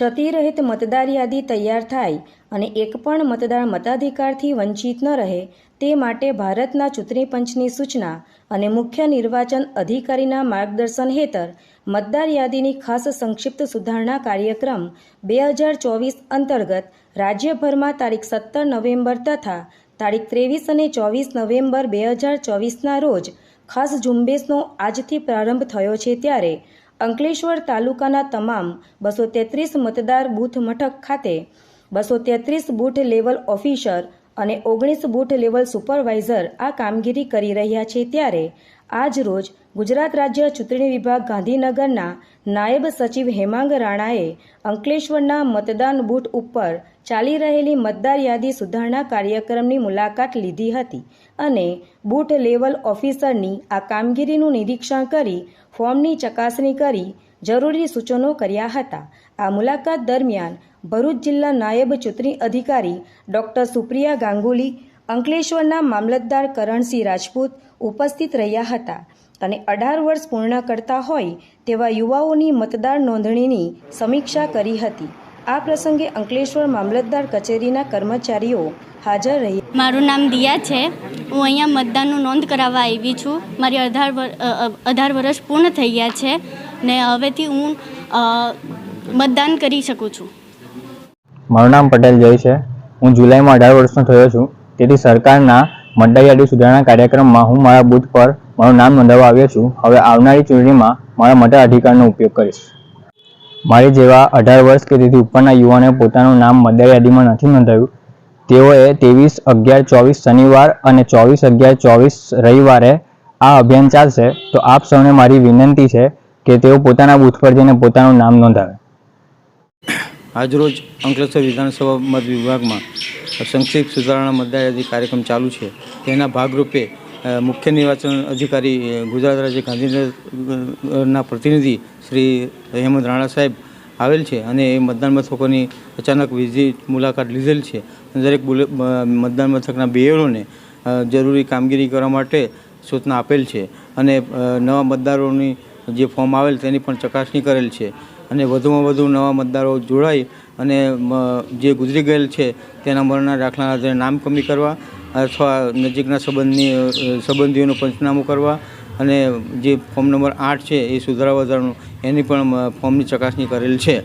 ક્ષતિરહિત મતદાર યાદી તૈયાર થાય અને એક પણ મતદાર મતાધિકારથી વંચિત ન રહે તે માટે ભારતના ચૂંટણી પંચની સૂચના અને મુખ્ય નિર્વાચન અધિકારીના માર્ગદર્શન હેઠળ મતદાર યાદીની ખાસ સંક્ષિપ્ત સુધારણા કાર્યક્રમ 2024 અંતર્ગત રાજ્યભરમાં તારીખ 17 નવેમ્બર તથા તારીખ 23 અને 24 નવેમ્બર 2024ના રોજ ખાસ ઝુંબેશનો આજથી પ્રારંભ થયો છે। ત્યારે અંકલેશ્વર તાલુકાના તમામ 233 મતદાર બૂથ મથક ખાતે 233 બૂથ લેવલ ઓફિસર અને 19 બૂથ લેવલ સુપરવાઇઝર આ કામગીરી કરી રહ્યા છે। ત્યારે આજ રોજ ગુજરાત રાજ્ય ચૂંટણી વિભાગ ગાંધીનગરના નાયબ સચિવ હેમાંગ રાણાએ અંકલેશ્વરના મતદાન બૂથ ઉપર ચાલી રહેલી મતદાર યાદી સુધારણા કાર્યક્રમની મુલાકાત લીધી હતી અને બૂથ લેવલ ઓફિસરની આ કામગીરીનું નિરીક્ષણ કરી ફોર્મની ચકાસણી કરી જરૂરી સૂચનો કર્યા હતા। આ મુલાકાત દરમિયાન ભરૂચ જિલ્લા નાયબ ચૂંટણી અધિકારી ડૉક્ટર સુપ્રિયા ગાંગુલી, અંકલેશ્વરના મામલતદાર કરણસિંહ રાજપૂત ઉપસ્થિત રહ્યા હતા અને 18 વર્ષ પૂર્ણ કરતા હોય તેવા યુવાઓની મતદાર નોંધણીની સમીક્ષા કરી હતી। આ પ્રસંગે અંકલેશ્વર મામલતદાર કચેરીના કર્મચારીઓ હાજર રહ્યા। મારું નામ દિયા છે। હું અહીંયા મતદાનનું નોંધ કરાવવા આવી છું। મારી 18 વર્ષ પૂર્ણ થઈ ગયા છે ને હવેથી હું મતદાન કરી શકું છું। મારું નામ પટેલ જય છે। હું જુલાઈમાં 18 વર્ષનો થયો છું। તેથી સરકારના મતદાર યાદી સુધારણા કાર્યક્રમમાં હું મારા બૂથ પર મારું નામ નોંધાવવા આવ્યો છું। હવે આવનારી ચૂંટણીમાં મારા મતાધિકારનો ઉપયોગ કરીશ। મારી જેવા 18 વર્ષ કે તેથી ઉપરના યુવાનોએ પોતાનું નામ મતદાર યાદીમાં નથી નોંધાવ્યું તેઓએ 23/11/24 શનિવાર અને 24/11/24 રવિવારે આ અભિયાન ચાલશે। તો આપ સૌને મારી વિનંતી છે કે તેઓ પોતાના બૂથ પર જઈને પોતાનું નામ નોંધાવે। આજરોજ અંકલેશ્વર વિધાનસભા મત વિભાગમાં સંક્ષિપ્ત સુધારણા મતદાર યાદી કાર્યક્રમ ચાલુ છે। તેના ભાગરૂપે મુખ્ય નિર્વાચન અધિકારી ગુજરાત રાજ્ય ગાંધીનગરના પ્રતિનિધિ શ્રી હેમંત રાણા સાહેબ આવેલ છે અને એ મતદાન મથકોની અચાનક વિઝિટ મુલાકાત લીધેલ છે। દરેક મતદાન મથકના બીએલઓને જરૂરી કામગીરી કરવા માટે સૂચના આપેલ છે અને નવા મતદારોની જે ફોર્મ આવેલ તેની પણ ચકાસણી કરેલ છે અને વધુમાં વધુ નવા મતદારો જોડાઈ અને જે ગુજરી ગયેલ છે તેના મરણના દાખલાના આધારે નામ કમી કરવા અથવા નજીકના સંબંધીઓનું પંચનામું કરવા અને જે ફોર્મ નંબર 8 છે એ સુધારા વધારાનું એની પણ ફોર્મની ચકાસણી કરેલ છે।